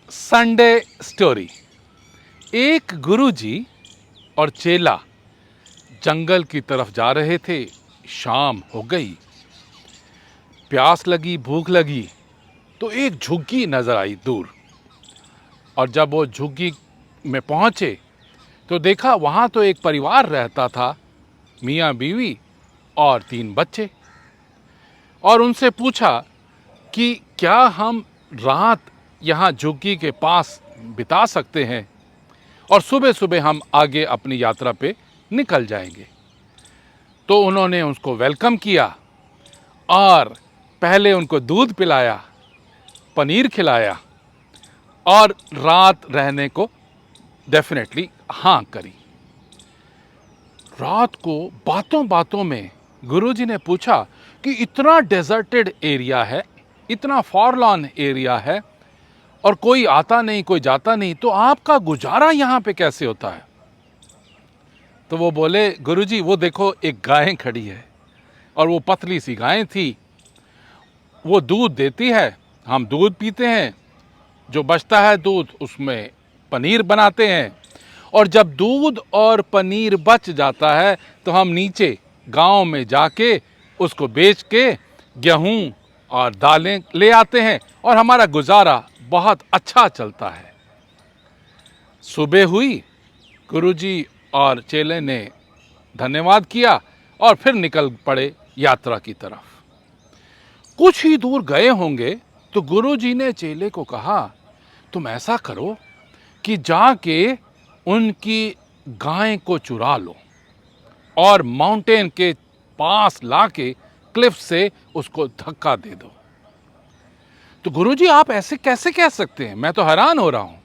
Sunday story. एक गुरुजी और चेला जंगल की तरफ जा रहे थे। शाम हो गई, प्यास लगी, भूख लगी, तो एक झुग्गी नजर आई दूर। और जब वो झुग्गी में पहुंचे तो देखा वहां तो एक परिवार रहता था, मियाँ बीवी और 3 बच्चे। और उनसे पूछा कि क्या हम रात यहाँ झुग्गी के पास बिता सकते हैं और सुबह सुबह हम आगे अपनी यात्रा पे निकल जाएंगे। तो उन्होंने उसको वेलकम किया और पहले उनको दूध पिलाया, पनीर खिलाया और रात रहने को डेफिनेटली हाँ करी। रात को बातों बातों में गुरुजी ने पूछा कि इतना डेजर्टेड एरिया है, इतना फॉरलॉन एरिया है और कोई आता नहीं, कोई जाता नहीं, तो आपका गुजारा यहाँ पे कैसे होता है? तो वो बोले, गुरुजी वो देखो एक गाय खड़ी है और वो पतली सी गाय थी, वो दूध देती है, हम दूध पीते हैं, जो बचता है दूध उसमें पनीर बनाते हैं, और जब दूध और पनीर बच जाता है तो हम नीचे गांव में जाके उसको बेच के गेहूं और दालें ले आते हैं और हमारा गुजारा बहुत अच्छा चलता है। सुबह हुई, गुरुजी और चेले ने धन्यवाद किया और फिर निकल पड़े यात्रा की तरफ। कुछ ही दूर गए होंगे तो गुरुजी ने चेले को कहा, तुम ऐसा करो कि जाके उनकी गाय को चुरा लो और माउंटेन के पास लाके क्लिफ से उसको धक्का दे दो। तो गुरुजी आप ऐसे कैसे कह सकते हैं? मैं तो हैरान हो रहा हूं।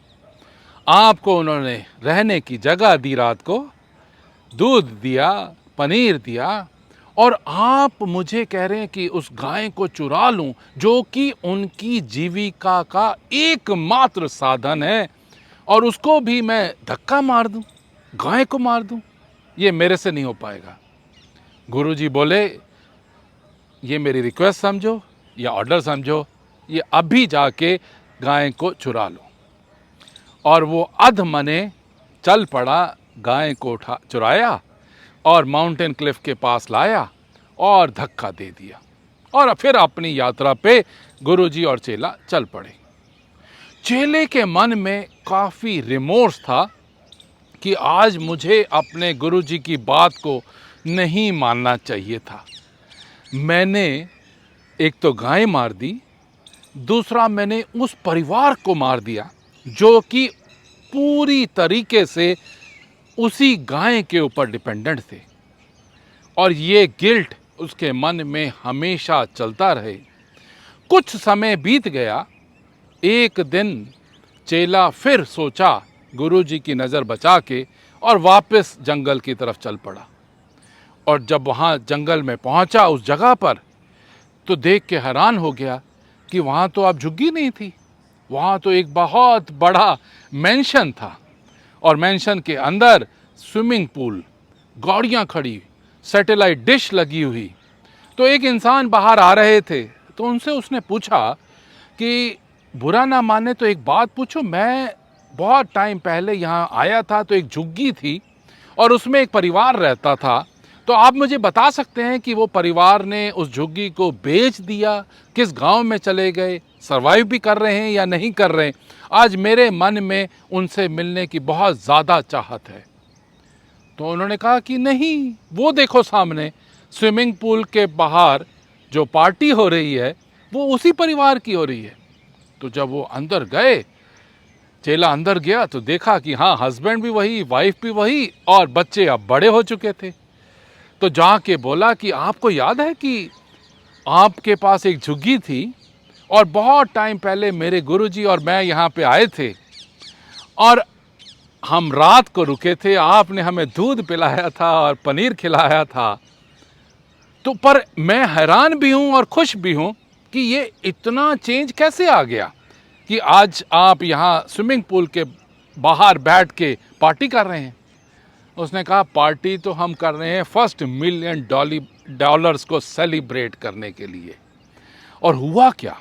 आपको उन्होंने रहने की जगह दी, रात को दूध दिया, पनीर दिया, और आप मुझे कह रहे हैं कि उस गाय को चुरा लूं जो कि उनकी जीविका का एकमात्र साधन है, और उसको भी मैं धक्का मार दूं, गाय को मार दूं? ये मेरे से नहीं हो पाएगा। गुरुजी बोले, ये मेरी रिक्वेस्ट समझो या ऑर्डर समझो, ये अभी जाके गाय को चुरा लो। और वो अधमने चल पड़ा, गाय को चुराया और माउंटेन क्लिफ के पास लाया और धक्का दे दिया, और फिर अपनी यात्रा पे गुरुजी और चेला चल पड़े। चेले के मन में काफी रिमोर्स था कि आज मुझे अपने गुरुजी की बात को नहीं मानना चाहिए था। मैंने एक तो गाय मार दी, दूसरा मैंने उस परिवार को मार दिया जो कि पूरी तरीके से उसी गाय के ऊपर डिपेंडेंट थे, और ये गिल्ट उसके मन में हमेशा चलता रहे। कुछ समय बीत गया। एक दिन चेला फिर सोचा गुरुजी की नज़र बचा के और वापस जंगल की तरफ चल पड़ा। और जब वहाँ जंगल में पहुँचा उस जगह पर, तो देख के हैरान हो गया कि वहाँ तो अब झुग्गी नहीं थी, वहाँ तो एक बहुत बड़ा मेंशन था, और मेंशन के अंदर स्विमिंग पूल, गाड़ियाँ खड़ी, सैटेलाइट डिश लगी हुई। तो एक इंसान बाहर आ रहे थे, तो उनसे उसने पूछा कि बुरा ना माने तो एक बात पूछो, मैं बहुत टाइम पहले यहाँ आया था तो एक झुग्गी थी और उसमें एक परिवार रहता था, तो आप मुझे बता सकते हैं कि वो परिवार ने उस झुग्गी को बेच दिया, किस गांव में चले गए, सर्वाइव भी कर रहे हैं या नहीं कर रहे? आज मेरे मन में उनसे मिलने की बहुत ज़्यादा चाहत है। तो उन्होंने कहा कि नहीं, वो देखो सामने स्विमिंग पूल के बाहर जो पार्टी हो रही है वो उसी परिवार की हो रही है। तो जब वो अंदर गए, चेला अंदर गया तो देखा कि हाँ, हस्बैंड भी वही, वाइफ भी वही, और बच्चे अब बड़े हो चुके थे। तो जाके बोला कि आपको याद है कि आपके पास एक झुग्गी थी और बहुत टाइम पहले मेरे गुरुजी और मैं यहाँ पे आए थे और हम रात को रुके थे, आपने हमें दूध पिलाया था और पनीर खिलाया था। तो पर मैं हैरान भी हूँ और खुश भी हूँ कि ये इतना चेंज कैसे आ गया कि आज आप यहाँ स्विमिंग पूल के बाहर बैठ के पार्टी कर रहे हैं। उसने कहा, पार्टी तो हम कर रहे हैं $1 मिलियन को सेलिब्रेट करने के लिए। और हुआ क्या,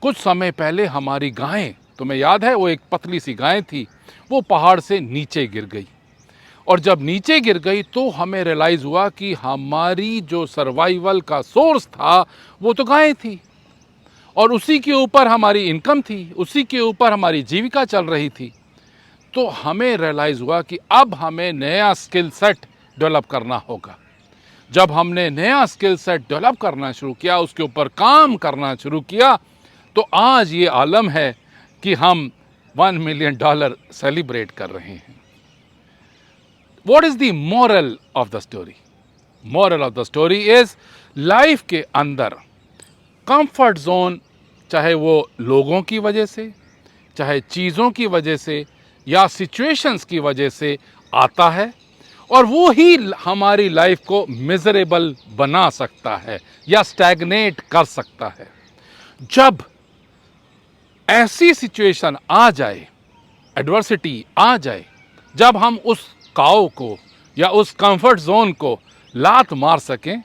कुछ समय पहले हमारी गायें तुम्हें याद है, वो एक पतली सी गाय थी, वो पहाड़ से नीचे गिर गई। और जब नीचे गिर गई तो हमें रियलाइज़ हुआ कि हमारी जो सर्वाइवल का सोर्स था वो तो गाय थी, और उसी के ऊपर हमारी इनकम थी, उसी के ऊपर हमारी जीविका चल रही थी। तो हमें रियलाइज़ हुआ कि अब हमें नया स्किल सेट डेवलप करना होगा। जब हमने नया स्किल सेट डेवलप करना शुरू किया, उसके ऊपर काम करना शुरू किया, तो आज ये आलम है कि हम $1 मिलियन सेलिब्रेट कर रहे हैं। What is the moral of the story? Moral of the story is life के अंदर कंफर्ट जोन, चाहे वो लोगों की वजह से, चाहे चीज़ों की वजह से या सिचुएशंस की वजह से आता है, और वो ही हमारी लाइफ को मिजरेबल बना सकता है या स्टैग्नेट कर सकता है। जब ऐसी सिचुएशन आ जाए, एडवर्सिटी आ जाए, जब हम उस काव को या उस कंफर्ट जोन को लात मार सकें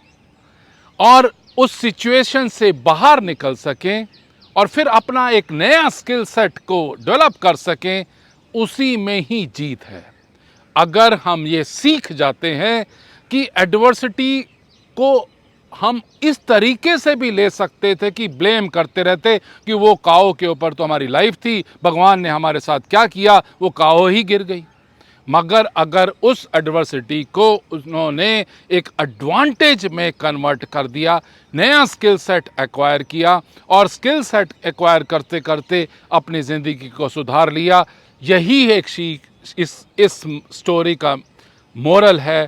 और उस सिचुएशन से बाहर निकल सकें और फिर अपना एक नया स्किल सेट को डेवलप कर सकें, उसी में ही जीत है। अगर हम ये सीख जाते हैं कि एडवर्सिटी को हम इस तरीके से भी ले सकते थे कि ब्लेम करते रहते कि वो काओ के ऊपर तो हमारी लाइफ थी, भगवान ने हमारे साथ क्या किया, वो काओ ही गिर गई। मगर अगर उस एडवर्सिटी को उन्होंने एक एडवांटेज में कन्वर्ट कर दिया, नया स्किल सेट एक्वायर किया और स्किल सेट एक्वायर करते करते अपनी ज़िंदगी को सुधार लिया, यही एक सीख इस स्टोरी का मोरल है।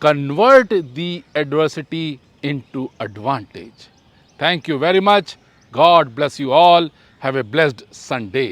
Convert the adversity into advantage. Thank you very much. God bless you all. Have a blessed Sunday.